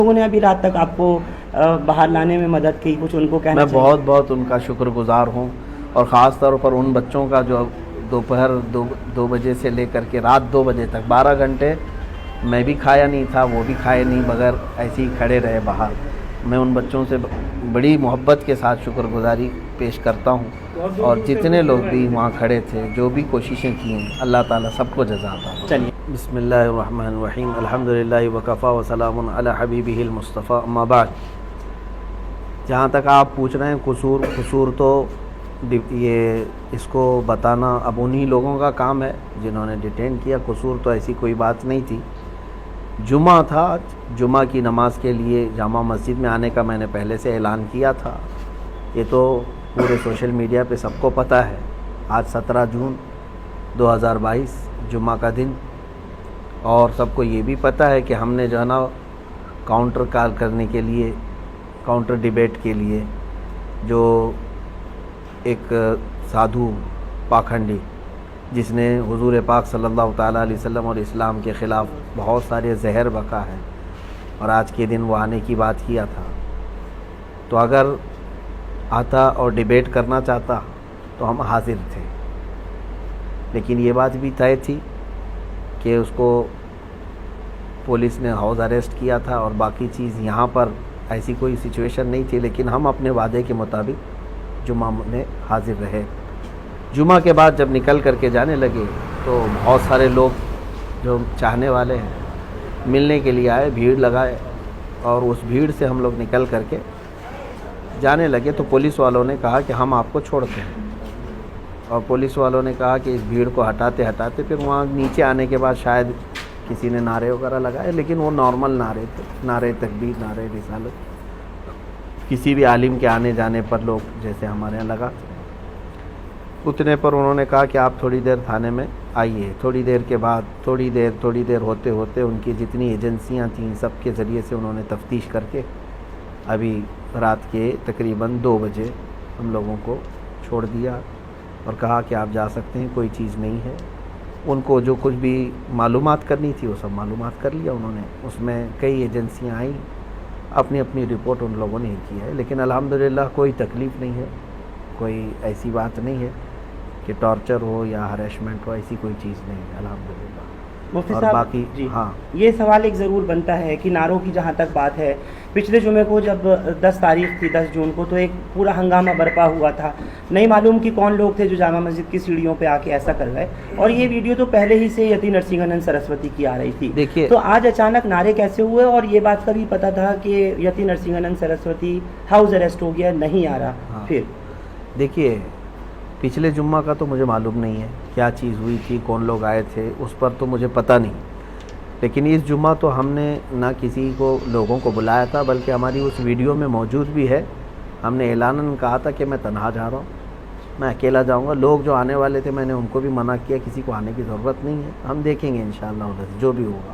لوگوں نے ابھی رات تک آپ کو باہر لانے میں مدد کی، کچھ ان کو کہنا میں بہت بہت ان کا شکر گزار ہوں، اور خاص طور پر ان بچوں کا جو دوپہر 2 بجے سے لے کر کے رات 2 بجے تک 12 گھنٹے میں بھی کھایا نہیں تھا، وہ بھی کھائے نہیں، بغیر ایسے ہی کھڑے رہے باہر۔ میں ان بچوں سے بڑی محبت کے ساتھ شکر گزاری پیش کرتا ہوں، اور جتنے لوگ بھی وہاں کھڑے تھے، جو بھی کوششیں کی ہیں، اللہ تعالیٰ سب کو جزا عطا فرمائے۔ چلیے بسم اللہ الرحمن الرحیم، الحمدللہ وکفا وسلام علی حبیبہ المصطفیٰ، اما بعد۔ جہاں تک آپ پوچھ رہے ہیں قصور تو یہ اس کو بتانا اب انہی لوگوں کا کام ہے جنہوں نے ڈیٹین کیا۔ قصور تو ایسی کوئی بات نہیں تھی۔ جمعہ تھا، جمعہ کی نماز کے لیے جامع مسجد میں آنے کا میں نے پہلے سے اعلان کیا تھا، یہ تو پورے سوشل میڈیا پہ سب کو پتہ ہے۔ آج 17 جون 2022 جمعہ کا دن، اور سب کو یہ بھی پتہ ہے کہ ہم نے جو ہے نا کاؤنٹر کال کرنے کے لیے، کاؤنٹر ڈیبیٹ کے لیے، جو ایک سادھو پاکھنڈی جس نے حضور پاک صلی اللہ تعالیٰ علیہ وسلم اور اسلام کے خلاف بہت سارے زہر بکا ہے، اور آج کے دن وہ آنے کی بات کیا تھا، تو اگر آتا اور ڈیبیٹ کرنا چاہتا تو ہم حاضر تھے، لیکن یہ بات بھی طے تھی کہ اس کو پولیس نے ہاؤس اریسٹ کیا تھا، اور باقی چیز یہاں پر ایسی کوئی سچویشن نہیں تھی، لیکن ہم اپنے وعدے کے مطابق جمعہ میں حاضر رہے۔ جمعہ کے بعد جب نکل کر کے جانے لگے تو بہت سارے لوگ جو چاہنے والے ہیں ملنے کے لیے آئے، بھیڑ لگائے، اور اس بھیڑ سے ہم لوگ نکل کر کے جانے لگے تو پولیس والوں نے کہا کہ ہم آپ کو چھوڑتے ہیں، اور پولیس والوں نے کہا کہ اس بھیڑ کو ہٹاتے ہٹاتے پھر وہاں نیچے آنے کے بعد شاید کسی نے نعرے وغیرہ لگائے، لیکن وہ نارمل نعرے تھے، نعرے تکبیر، نعرے رسالت، کسی بھی عالم کے آنے جانے پر لوگ جیسے ہمارے یہاں لگاتے ہیں۔ اتنے پر انہوں نے کہا کہ آپ تھوڑی دیر تھانے میں آئیے۔ تھوڑی دیر کے بعد تھوڑی دیر ہوتے ہوتے ان کی جتنی ایجنسیاں تھیں سب کے ذریعے سے انہوں نے تفتیش کر کے ابھی رات کے تقریباً 2 بجے ہم لوگوں کو چھوڑ دیا، اور کہا کہ آپ جا سکتے ہیں، کوئی چیز نہیں ہے۔ ان کو جو کچھ بھی معلومات کرنی تھی وہ سب معلومات کر لیا انہوں نے، اس میں کئی ایجنسیاں آئیں، اپنی اپنی رپورٹ ان لوگوں نے کی ہے، لیکن الحمدللہ کوئی تکلیف نہیں ہے، کوئی ایسی بات نہیں ہے کہ ٹارچر ہو یا ہریشمنٹ ہو، ایسی کوئی چیز نہیں ہے الحمدللہ۔ مفتی اور صاحب باقی جی ہاں، یہ سوال ایک ضرور بنتا ہے کہ نعروں کی جہاں تک بات ہے، پچھلے جمعے کو جب 10 تاریخ تھی، 10 جون کو، تو ایک پورا ہنگامہ برپا ہوا تھا، نہیں معلوم کہ کون لوگ تھے جو جامع مسجد کی سیڑھیوں پہ آ کے ایسا کر گئے، اور یہ ویڈیو تو پہلے ہی سے یتی نرسنگھنن سرسوتی کی آ رہی تھی۔ دیکھیے تو آج اچانک نعرے کیسے ہوئے؟ اور یہ بات کا بھی پتہ تھا کہ یتی نرسنگھنن سرسوتی ہاؤس اریسٹ ہو گیا، نہیں آ رہا پھر؟ دیکھیے پچھلے جمعہ کا تو مجھے معلوم نہیں ہے کیا چیز ہوئی تھی، کون لوگ آئے تھے، اس پر تو مجھے پتہ نہیں، لیکن اس جمعہ تو ہم نے نہ کسی کو لوگوں کو بلایا تھا، بلکہ ہماری اس ویڈیو میں موجود بھی ہے، ہم نے اعلاناً کہا تھا کہ میں تنہا جا رہا ہوں، میں اکیلا جاؤں گا۔ لوگ جو آنے والے تھے میں نے ان کو بھی منع کیا، کسی کو آنے کی ضرورت نہیں ہے، ہم دیکھیں گے انشاءاللہ ادھر جو بھی ہوگا۔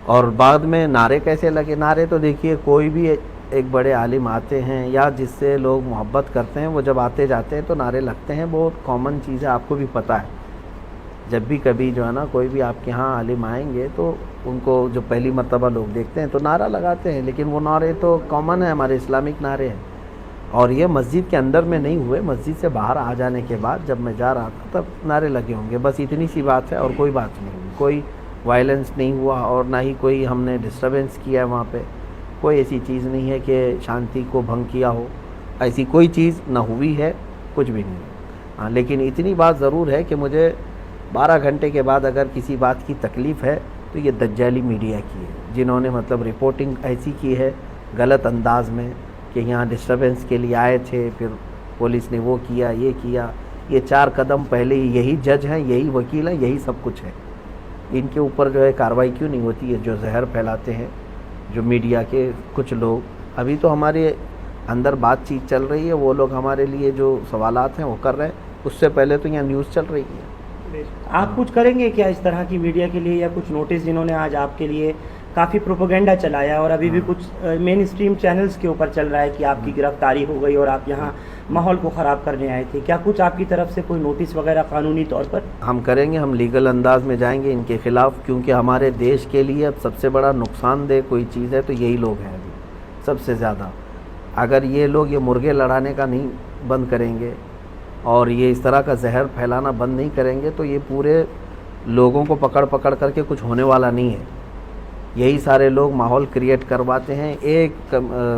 اور بعد میں نعرے کیسے لگے؟ نعرے تو دیکھیے کوئی بھی ایک بڑے عالم آتے ہیں یا جس سے لوگ محبت کرتے ہیں، وہ جب آتے جاتے ہیں تو نعرے لگتے ہیں، بہت کامن چیز ہے، آپ کو بھی پتہ ہے۔ جب بھی کبھی جو ہے نا کوئی بھی آپ کے ہاں عالم آئیں گے تو ان کو جو پہلی مرتبہ لوگ دیکھتے ہیں تو نعرہ لگاتے ہیں، لیکن وہ نعرے تو کامن ہے، ہمارے اسلامک نعرے ہیں، اور یہ مسجد کے اندر میں نہیں ہوئے، مسجد سے باہر آ جانے کے بعد جب میں جا رہا تھا تب نعرے لگے ہوں گے، بس اتنی سی بات ہے، اور کوئی بات نہیں ہوئی، کوئی وائلنس نہیں ہوا، اور نہ ہی کوئی ہم نے ڈسٹربنس کیا ہے وہاں پہ، کوئی ایسی چیز نہیں ہے کہ شانتی کو بھنگ کیا ہو، ایسی کوئی چیز نہ ہوئی ہے، کچھ بھی نہیں۔ ہاں لیکن اتنی بات ضرور ہے کہ مجھے 12 گھنٹے کے بعد اگر کسی بات کی تکلیف ہے تو یہ دجالی میڈیا کی ہے، جنہوں نے مطلب رپورٹنگ ایسی کی ہے غلط انداز میں کہ یہاں ڈسٹربنس کے لیے آئے تھے، پھر پولیس نے وہ کیا، یہ کیا، یہ 4 قدم پہلے ہی یہی جج ہیں، یہی وکیل ہیں، یہی سب کچھ ہے، ان کے اوپر جو ہے کارروائی کیوں نہیں ہوتی ہے؟ جو زہر پھیلاتے ہیں جو میڈیا کے کچھ لوگ، ابھی تو ہمارے اندر بات چیت چل رہی ہے، وہ لوگ ہمارے لیے جو سوالات ہیں وہ کر رہے ہیں، اس سے پہلے تو یہاں نیوز چل رہی ہے۔ آپ کچھ کریں گے کیا اس طرح کی میڈیا کے لیے، یا کچھ نوٹس جنہوں نے آج آپ کے لیے काफ़ी प्रोपेगेंडा चलाया और अभी भी कुछ मेन स्ट्रीम चैनल्स के ऊपर चल रहा है कि आपकी गिरफ्तारी हो गई और आप यहाँ माहौल को ख़राब करने आए थे। क्या कुछ आपकी तरफ से कोई नोटिस वगैरह कानूनी तौर पर? हम करेंगे, हम लीगल अंदाज में जाएंगे इनके ख़िलाफ़, क्योंकि हमारे देश के लिए अब सबसे बड़ा नुकसानदेह कोई चीज़ है तो यही लोग हैं अभी सबसे ज़्यादा। अगर ये लोग ये मुर्गे लड़ाने का नहीं बंद करेंगे और ये इस तरह का जहर फैलाना बंद नहीं करेंगे तो ये पूरे लोगों को पकड़ पकड़ करके कुछ होने वाला नहीं है। यही सारे लोग माहौल क्रिएट करवाते हैं, एक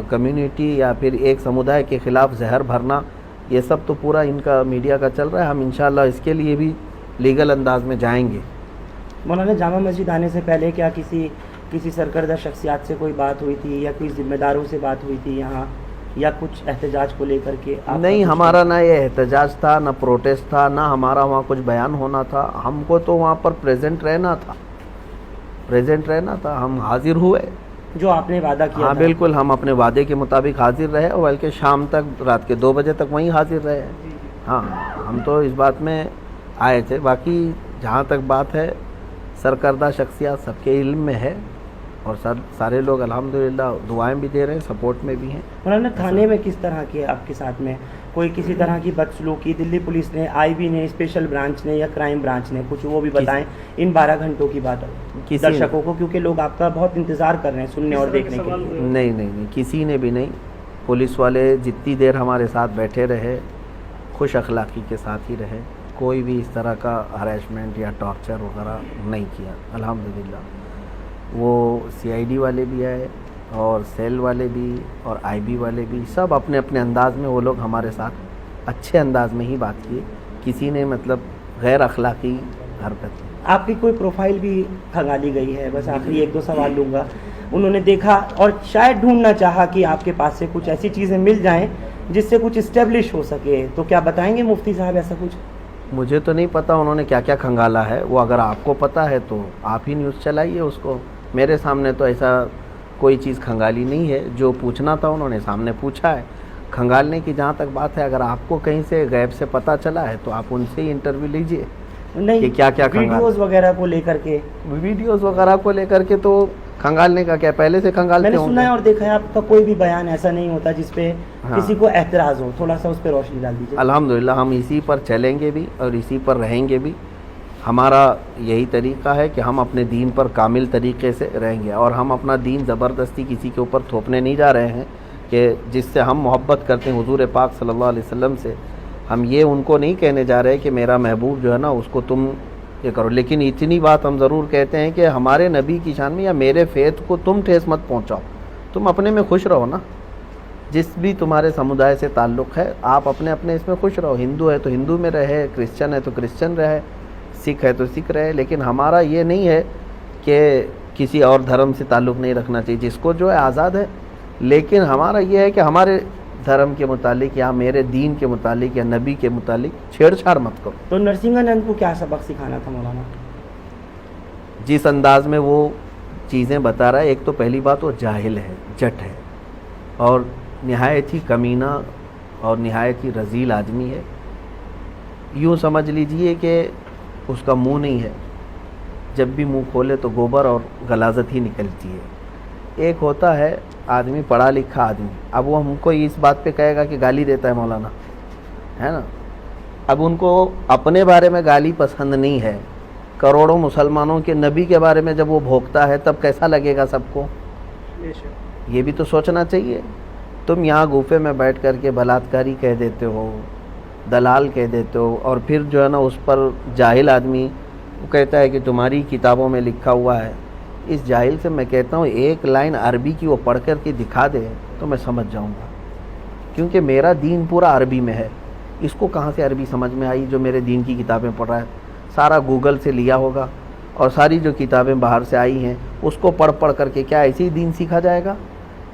कम्युनिटी या फिर एक समुदाय के ख़िलाफ़ जहर भरना, ये सब तो पूरा इनका मीडिया का चल रहा है। हम इंशाल्लाह इसके लिए भी लीगल अंदाज में जाएंगे। मौलाना, जामा मस्जिद आने से पहले क्या किसी सरकर्दा शख्सियात से कोई बात हुई थी या कोई ज़िम्मेदारों से बात हुई थी यहाँ, या कुछ एहतजाज को लेकर के? नहीं, हमारा ना ये एहतजाज था, ना प्रोटेस्ट था, ना हमारा वहाँ कुछ बयान होना था। हमको तो वहाँ पर प्रेजेंट रहना था, हम हाजिर हुए जो आपने वादा किया। हाँ बिल्कुल, हम अपने वादे के मुताबिक हाजिर रहे और बल्कि शाम तक, रात के 2 बजे तक वहीं हाजिर रहे। हाँ, हम तो इस बात में आए थे। बाकी जहाँ तक बात है सरकर्दा शख्सियत सबके इल्म में है और सारे लोग अल्हम्दुलिल्लाह दुआएं भी दे रहे हैं, सपोर्ट में भी हैं। मौलाना, थाने में किस तरह के आपके साथ में कोई किसी तरह की बदसलूकी दिल्ली पुलिस ने, IB ने, स्पेशल ब्रांच ने या क्राइम ब्रांच ने, कुछ वो भी बताएं इन 12 घंटों की बात दर्शकों को, क्योंकि लोग आपका बहुत इंतज़ार कर रहे हैं सुनने और देखने के लिए। नहीं, किसी ने भी नहीं। पुलिस वाले जितनी देर हमारे साथ बैठे रहे खुश अखलाक़ी के साथ ही रहे, कोई भी इस तरह का हरेसमेंट या टॉर्चर वगैरह नहीं किया अल्हम्दुलिल्लाह। वो CID वाले भी आए और सेल वाले भी और IB वाले भी, सब अपने अपने अंदाज में वो लोग हमारे साथ अच्छे अंदाज में ही बात किए। किसी ने मतलब गैर अखलाक़ी हरकत। आपकी कोई प्रोफाइल भी खंगाली गई है, बस आखिरी 1-2 सवाल लूँगा। उन्होंने देखा और शायद ढूंढना चाहा कि आपके पास से कुछ ऐसी चीज़ें मिल जाएं जिससे कुछ इस्टेब्लिश हो सके, तो क्या बताएंगे मुफ्ती साहब ऐसा कुछ? मुझे तो नहीं पता उन्होंने क्या क्या खंगाला है, वो अगर आपको पता है तो आप ही न्यूज़ चलाइए उसको। मेरे सामने तो ऐसा कोई चीज़ खंगाली नहीं है, जो पूछना था उन्होंने सामने पूछा है। खंगालने की जहाँ तक बात है, अगर आपको कहीं से गैब से पता चला है तो आप उनसे ही इंटरव्यू लीजिए। नहीं, कि क्या क्या वीडियोस वगैरह को लेकर के, वीडियोस वगैरह को लेकर के तो खंगालने का क्या, पहले से खंगालते मैंने सुना है और देखा है आपका कोई भी बयान ऐसा नहीं होता जिसपे हाँ। किसी को एतराज़ हो, थोड़ा सा उस पर रोशनी डाल दीजिए। अल्हम्दुलिल्लाह हम इसी पर चलेंगे भी और इसी पर रहेंगे भी। हमारा यही तरीक़ा है कि हम अपने दीन पर कामिल तरीक़े से रहेंगे और हम अपना दीन ज़बरदस्ती किसी के ऊपर थोपने नहीं जा रहे हैं कि जिससे हम मोहब्बत करते हैं हुज़ूर पाक सल्लल्लाहु अलैहि वसल्लम से। हम ये उनको नहीं कहने जा रहे कि मेरा महबूब जो है ना उसको तुम ये करो, लेकिन इतनी बात हम ज़रूर कहते हैं कि हमारे नबी की शान में या मेरे फ़ेथ को तुम ठेस मत पहुँचाओ। तुम अपने में खुश रहो ना, जिस भी तुम्हारे समुदाय से ताल्लुक़ है आप अपने अपने इसमें खुश रहो। हिंदू है तो हिंदू में रहे, क्रिश्चियन है तो क्रिश्चियन रहे, सिख है तो सिख रहे। लेकिन हमारा ये नहीं है कि किसी और धर्म से ताल्लुक़ नहीं रखना चाहिए, जिसको जो है आज़ाद है। लेकिन हमारा ये है कि हमारे धर्म के मुतालिक या मेरे दीन के मुतालिक या नबी के मुतालिक छेड़छाड़ मत करो। तो नरसिंहानंद को क्या सबक सिखाना था मौलाना? जिस अंदाज में वो चीज़ें बता रहा है, एक तो पहली बात वो जाहिल है, जट है और नहायत ही कमीना और नहायत ही रज़ील आदमी है। यूँ समझ लीजिए कि उसका मुंह नहीं है, जब भी मुंह खोले तो गोबर और गलाजत ही निकलती है। एक होता है आदमी पढ़ा लिखा आदमी, अब वो हमको इस बात पे कहेगा कि गाली देता है मौलाना, है ना। अब उनको अपने बारे में गाली पसंद नहीं है, करोड़ों मुसलमानों के नबी के बारे में जब वो भोंकता है तब कैसा लगेगा सबको, ये भी तो सोचना चाहिए। तुम यहाँ गुफे में बैठ कर के बलात्कारी कह देते हो, दलाल कह देते हो और फिर जो है ना उस पर जाहिल आदमी वो कहता है कि तुम्हारी किताबों में लिखा हुआ है। इस जाहिल से मैं कहता हूँ एक लाइन अरबी की वो पढ़ कर के दिखा दे तो मैं समझ जाऊँगा, क्योंकि मेरा दीन पूरा अरबी में है। इसको कहाँ से अरबी समझ में आई जो मेरे दीन की किताबें पढ़ रहा है? सारा गूगल से लिया होगा और सारी जो किताबें बाहर से आई हैं उसको पढ़ पढ़ करके क्या ऐसे ही दीन सीखा जाएगा?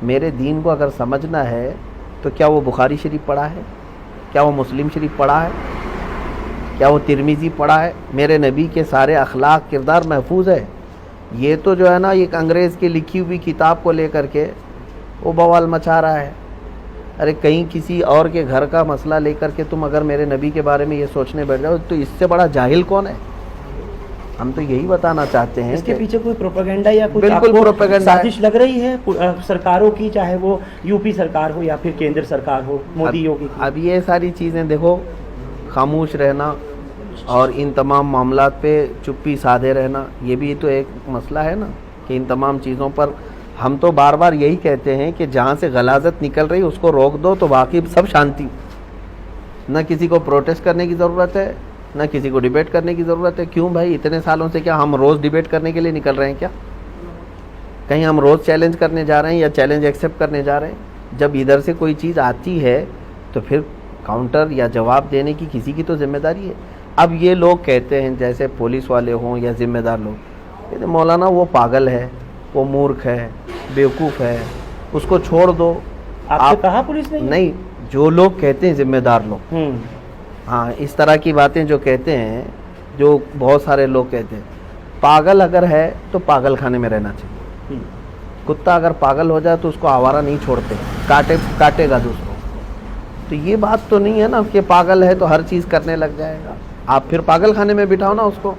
मेरे दीन को अगर समझना है तो क्या वो बुखारी शरीफ पढ़ा है, क्या वो मुस्लिम शरीफ पढ़ा है, क्या वो तिरमिज़ी पढ़ा है? मेरे नबी के सारे अखलाक किरदार महफूज है। ये तो जो है ना एक अंग्रेज़ की लिखी हुई किताब को लेकर के वो बवाल मचा रहा है। अरे कहीं किसी और के घर का मसला लेकर के तुम अगर मेरे नबी के बारे में ये सोचने बैठ जाओ तो इससे बड़ा जाहिल कौन है? हम तो यही बताना चाहते हैं इसके कि पीछे कोई प्रोपेगेंडा या कुछ बिल्कुल आपको प्रोपेगेंडा है। साजिश लग रही है सरकारों की, चाहे वो यूपी सरकार हो या फिर केंद्र सरकार हो, मोदी योगी की? अब ये सारी चीज़ें देखो, खामोश रहना और इन तमाम मामलात पे चुप्पी साधे रहना, ये भी तो एक मसला है ना, कि इन तमाम चीज़ों पर हम तो बार बार यही कहते हैं कि जहाँ से गलाजत निकल रही उसको रोक दो तो बाकी सब शांति। न किसी को प्रोटेस्ट करने की ज़रूरत है, न किसी को डिबेट करने की ज़रूरत है। क्यों भाई, इतने सालों से क्या हम रोज़ डिबेट करने के लिए निकल रहे हैं क्या? कहीं हम रोज़ चैलेंज करने जा रहे हैं या चैलेंज एक्सेप्ट करने जा रहे हैं? जब इधर से कोई चीज़ आती है तो फिर काउंटर या जवाब देने की किसी की तो जिम्मेदारी है। अब ये लोग कहते हैं, जैसे पुलिस वाले हों या ज़िम्मेदार लोग, कहते मौलाना वो पागल है, वो मूर्ख है, बेवकूफ़ है, उसको छोड़ दो। आपसे कहा पुलिस ने? नहीं, जो लोग कहते हैं ज़िम्मेदार लोग, हाँ, इस तरह की बातें जो कहते हैं, जो बहुत सारे लोग कहते हैं, पागल अगर है तो पागल खाने में रहना चाहिए। कुत्ता अगर पागल हो जाए तो उसको आवारा नहीं छोड़ते, काटेगा दूसरों। तो ये बात तो नहीं है ना कि पागल है तो हर चीज़ करने लग जाएगा। आप फिर पागल खाने में बिठाओ ना उसको।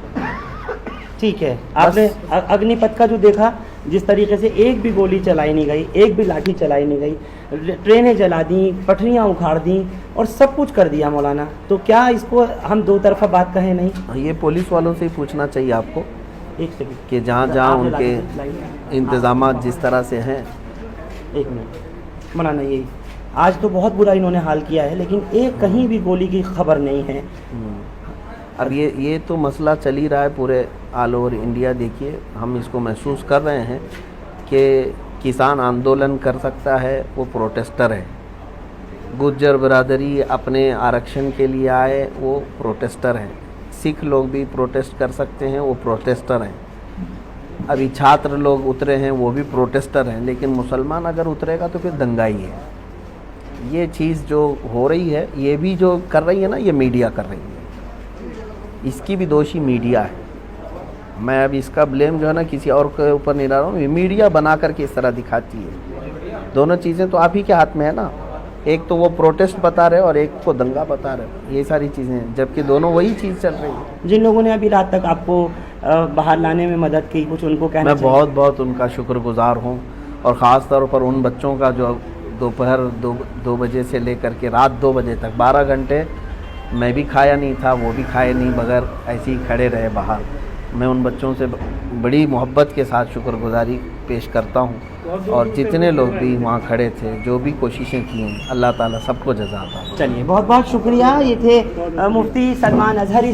ठीक है, आपने अग्निपथ का जो देखा, जिस तरीके से एक भी गोली चलाई नहीं गई, एक भी लाठी चलाई नहीं गई, ट्रेनें जला दी, पटरियां उखाड़ दी और सब कुछ कर दिया मौलाना, तो क्या इसको हम दो तरफा बात कहें नहीं? ये पुलिस वालों से ही पूछना चाहिए आपको एक सेकंड, कि जहाँ जहाँ उनके इंतज़ाम जिस तरह से हैं। एक मिनट मौलाना, यही आज तो बहुत बुरा इन्होंने हाल किया है, लेकिन एक कहीं भी गोली की खबर नहीं है। अब ये तो मसला चल ही रहा है पूरे ऑल ओवर इंडिया। देखिए, हम इसको महसूस कर रहे हैं कि किसान आंदोलन कर सकता है, वो प्रोटेस्टर है। गुज्जर बिरादरी अपने आरक्षण के लिए आए, वो प्रोटेस्टर हैं। सिख लोग भी प्रोटेस्ट कर सकते हैं, वो प्रोटेस्टर हैं। अभी छात्र लोग उतरे हैं, वो भी प्रोटेस्टर हैं। लेकिन मुसलमान अगर उतरेगा तो फिर दंगा ही है। ये चीज़ जो हो रही है, ये भी जो कर रही है ना, ये मीडिया कर रही है, इसकी भी दोषी मीडिया है। मैं अब इसका ब्लेम जो है ना किसी और के ऊपर नहीं डाल रहा हूँ, मीडिया बना करके इस तरह दिखाती है। दोनों चीज़ें तो आप ही के हाथ में है ना, एक तो वो प्रोटेस्ट बता रहे और एक को दंगा बता रहे, ये सारी चीज़ें, जबकि दोनों वही चीज़ चल रही है। जिन लोगों ने अभी रात तक आपको बाहर लाने में मदद की, कुछ उनको कहना मैं बहुत बहुत उनका शुक्रगुजार हूँ, और ख़ास तौर पर उन बच्चों का जो दोपहर 2 बजे से लेकर के रात 2 बजे तक 12 घंटे मैं भी खाया नहीं था, वो भी खाए नहीं, बगैर ऐसे ही खड़े रहे बाहर। मैं उन बच्चों से बड़ी मोहब्बत के साथ शुक्रगुजारी पेश करता हूँ, और जितने लोग भी वहाँ खड़े थे, जो भी कोशिशें की हैं, अल्लाह ताला सबको जज़ा अता। चलिए, बहुत बहुत शुक्रिया। ये थे मुफ्ती सलमान अजहरी।